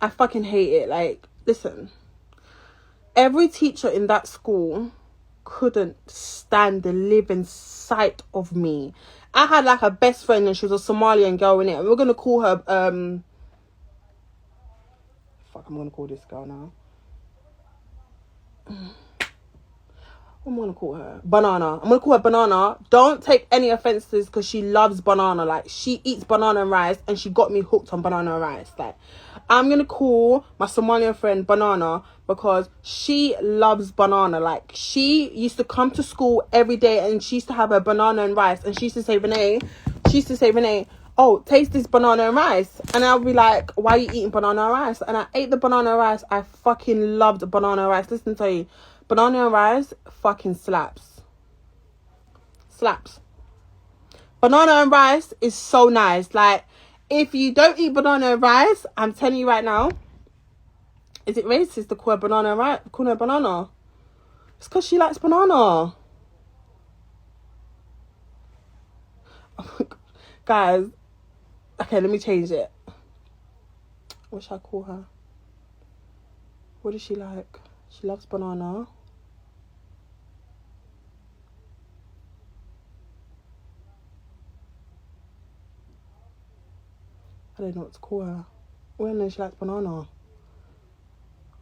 I fucking hate it. Like, listen, every teacher in that school couldn't stand the living sight of me. I had like a best friend, and she was a Somalian girl in it, and we're gonna call her I'm gonna call this girl now. What am I gonna call her? Banana. I'm gonna call her Banana. Don't take any offenses, because she loves banana. Like, she eats banana and rice, and she got me hooked on banana and rice. Like, I'm gonna call my Somalian friend Banana because she loves banana. Like, she used to come to school every day, and she used to have her banana and rice, and she used to say, Renee, oh, taste this banana and rice. And I'll be like, why are you eating banana and rice? And I ate the banana and rice. I fucking loved banana and rice. Listen to you, banana and rice fucking slaps. Banana and rice is so nice. Like, if you don't eat banana and rice, I'm telling you right now, is it racist to call her banana and rice? Call her banana? It's because she likes banana. Oh my God. Guys, okay, let me change it. What should I call her? What does she like? She loves banana. I don't know what to call her. Well, no, she likes banana.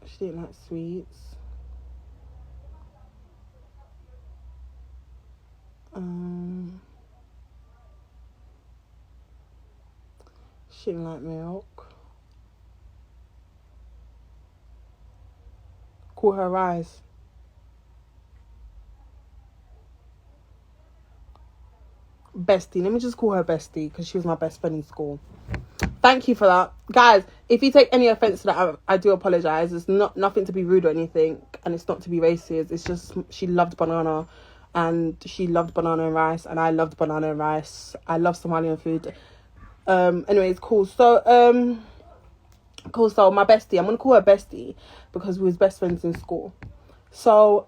She didn't like sweets. She didn't like milk. Call her rice. Bestie. Let me just call her Bestie, because she was my best friend in school. Thank you for that. Guys, if you take any offense to that, I do apologize. It's nothing to be rude or anything, and it's not to be racist. It's just she loved banana, and she loved banana and rice, and I loved banana and rice. I love Somalian food. Anyways, cool. So my bestie, I'm gonna call her Bestie because we was best friends in school. So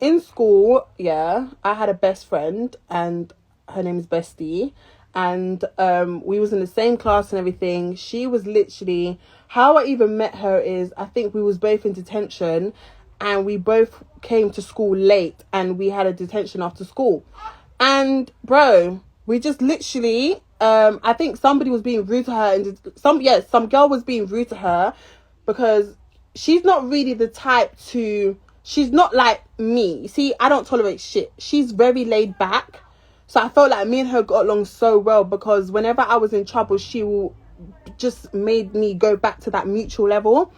in school, yeah, I had a best friend, and her name is Bestie, and we was in the same class and everything. She was literally, how I even met her is, I think we was both in detention, and we both came to school late, and we had a detention after school. And bro, we just literally I think somebody was being rude to her, and some girl was being rude to her, because she's not really the type to, she's not like me. See, I don't tolerate shit. She's very laid back. So I felt like me and her got along so well, because whenever I was in trouble, she will just made me go back to that mutual level.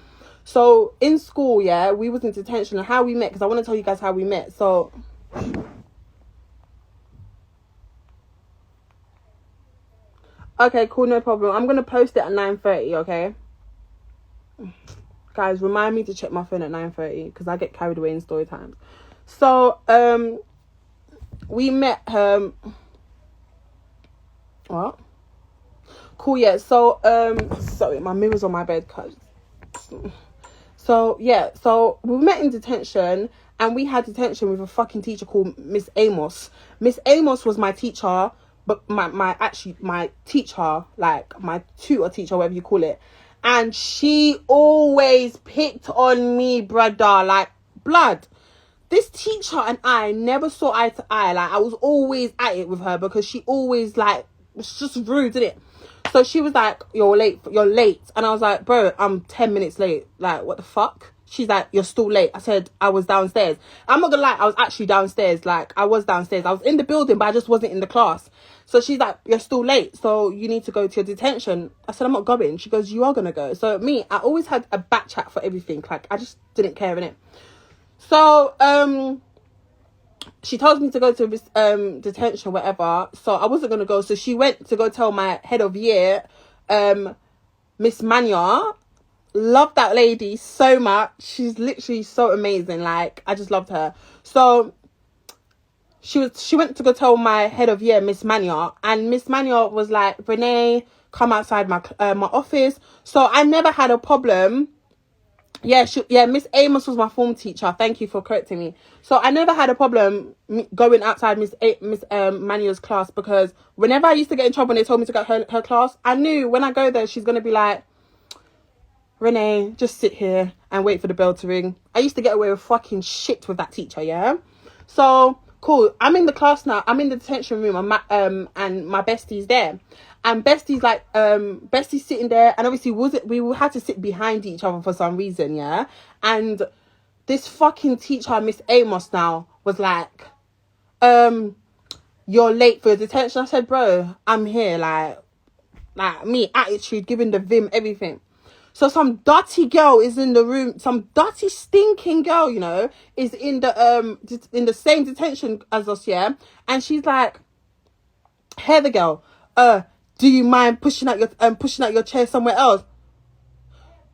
So in school, yeah, we was in detention, and how we met, because I want to tell you guys how we met. So okay, cool, no problem. I'm gonna post it at 9:30, okay? Guys, remind me to check my phone at 9:30, because I get carried away in story times. So we met what? Cool, yeah. So sorry, my mirror's on my bed, cause so yeah, so we met in detention, and we had detention with a fucking teacher called Miss Amos. Miss Amos was my teacher, but my teacher, like my tutor teacher, whatever you call it. And she always picked on me, brother, like blood. This teacher and I never saw eye to eye. Like, I was always at it with her, because she always, like, was just rude, didn't it? So she was like, you're late. And I was like, bro, I'm 10 minutes late. Like, what the fuck? She's like, you're still late. I said, I was downstairs. I'm not gonna lie, I was actually downstairs. Like, I was downstairs. I was in the building, but I just wasn't in the class. So she's like, you're still late, so you need to go to your detention. I said, I'm not going. She goes, you are gonna go. So me, I always had a back chat for everything. Like, I just didn't care, innit? So she told me to go to this detention, whatever. So I wasn't gonna go. So she went to go tell my head of year, Miss Manya. Love that lady so much. She's literally so amazing. Like, I just loved her. So she went to go tell my head of year, Miss Manya, and Miss Manya was like, Renee, come outside my office. So I never had a problem. Yeah, Miss Amos was my form teacher. Thank you for correcting me. So I never had a problem going outside Miss Manuel's class, because whenever I used to get in trouble and they told me to go to her class, I knew when I go there, she's going to be like, Renee, just sit here and wait for the bell to ring. I used to get away with fucking shit with that teacher, yeah? So, cool. I'm in the class now. I'm in the detention room and my bestie's there. And bestie's like, bestie's sitting there. And obviously, we had to sit behind each other for some reason, yeah? And this fucking teacher, Miss Amos now, was like, you're late for detention. I said, bro, I'm here, like me, attitude, giving the vim, everything. So some dirty girl is in the room, some dirty stinking girl, you know, is in the same detention as us, yeah? And she's like, hey, the girl, do you mind pushing out your chair somewhere else?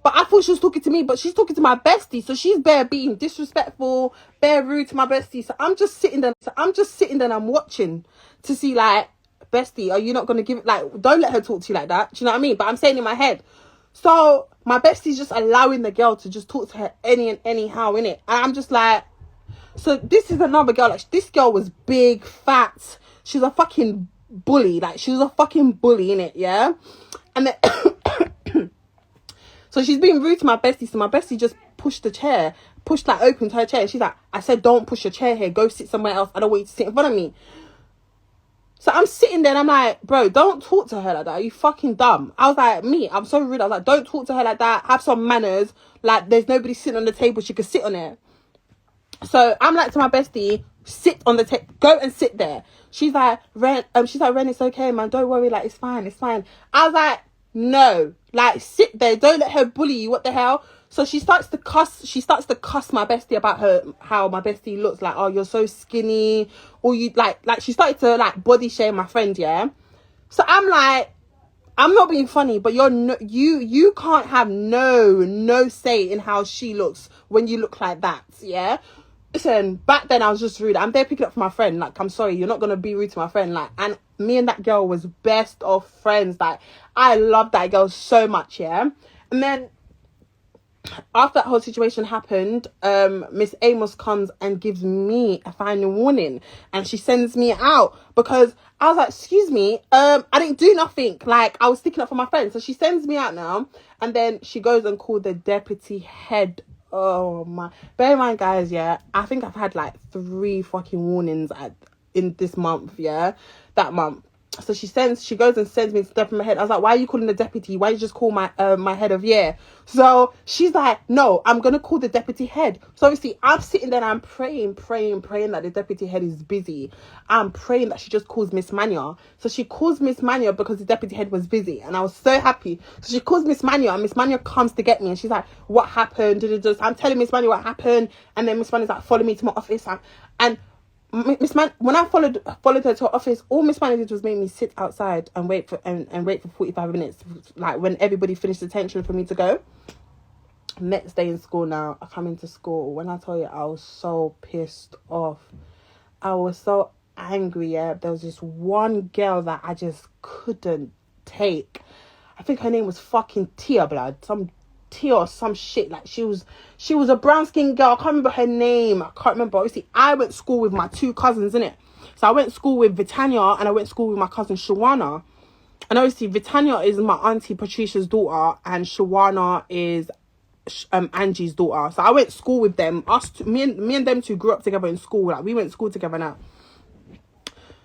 But I thought she was talking to me, but she's talking to my bestie. So she's bare being disrespectful, bare rude to my bestie. So I'm just sitting there and I'm watching to see, like, bestie, are you not going to give it, like, don't let her talk to you like that. Do you know what I mean? But I'm saying in my head. So my bestie's just allowing the girl to just talk to her anyhow, innit? And I'm just like, so this is another girl. Like, this girl was big, fat. She's a fucking bully. Like, she was a fucking bully, innit? Yeah? And then... So she's being rude to my bestie. So my bestie just opened her chair. She's like, I said, don't push your chair here. Go sit somewhere else. I don't want you to sit in front of me. So I'm sitting there and I'm like, bro, don't talk to her like that. Are you fucking dumb? I was like, I'm so rude. I was like, don't talk to her like that. Have some manners. Like, there's nobody sitting on the table. She could sit on it. So I'm like to my bestie, sit on the table. Go and sit there. She's like, Ren, it's okay, man. Don't worry. Like, it's fine. I was like, no, like, sit there, don't let her bully you, what the hell? So she starts to cuss my bestie about how my bestie looks, like, oh, you're so skinny, or you like she started to like body shame my friend, yeah? So I'm like, I'm not being funny, but you can't have no say in how she looks when you look like that, yeah? Listen, back then I was just rude. I'm there picking up for my friend. Like, I'm sorry, you're not gonna be rude to my friend. Like, and me and that girl was best of friends. Like, I love that girl so much, yeah. And then after that whole situation happened, Miss Amos comes and gives me a final warning, and she sends me out because I was like, excuse me, I didn't do nothing. Like, I was sticking up for my friend. So she sends me out now, and then she goes and called the deputy head. Oh my, bear in mind, guys, yeah, I think I've had like 3 fucking warnings in this month, yeah, that month. So she goes and sends me to step in my head. I was like, why are you calling the deputy? Why you just call my head of year? So she's like, no, I'm gonna call the deputy head. So obviously I'm sitting there and I'm praying that the deputy head is busy. I'm praying that she just calls Miss Mania. So she calls Miss Mania because the deputy head was busy, and I was so happy. So she calls Miss Mania, and Miss Mania comes to get me, and she's like, what happened? I'm telling Miss Mania what happened, and then Miss Mania's like, follow me to my office, and Miss Man, when I followed her to her office, all Miss Man did was make me sit outside and wait for 45 minutes, like when everybody finished detention for me to go. Next day in school now, I come into school. When I tell you, I was so pissed off. I was so angry, yeah. There was this one girl that I just couldn't take. I think her name was fucking Tia Blood. Some Tia or some shit. Like, she was a brown skinned girl. I can't remember her name. I can't remember. Obviously, I went to school with my 2 cousins, innit? So I went to school with Vitania, and I went to school with my cousin Shawana. And obviously, Vitania is my auntie Patricia's daughter, and Shawana is Angie's daughter. So I went to school with them. Me and them 2 grew up together in school. Like, we went to school together now.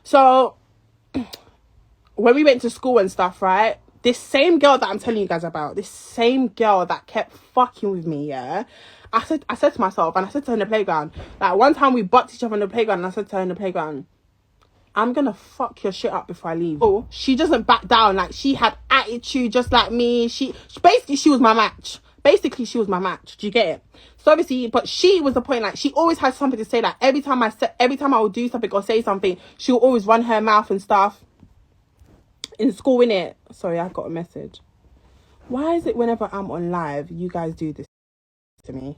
So when we went to school and stuff, right, this same girl that I'm telling you guys about, this same girl that kept fucking with me, yeah, I said to myself, and I said to her in the playground, like, one time we bucked each other in the playground, and I said to her in the playground, I'm gonna fuck your shit up before I leave. Oh, she doesn't back down. Like, she had attitude just like me. She was my match. Basically, she was my match. Do you get it? So obviously, but she was the point, like, she always had something to say. Like, every time I would do something or say something, she would always run her mouth and stuff. In school, innit? Sorry, I got a message. Why is it whenever I'm on live, you guys do this to me?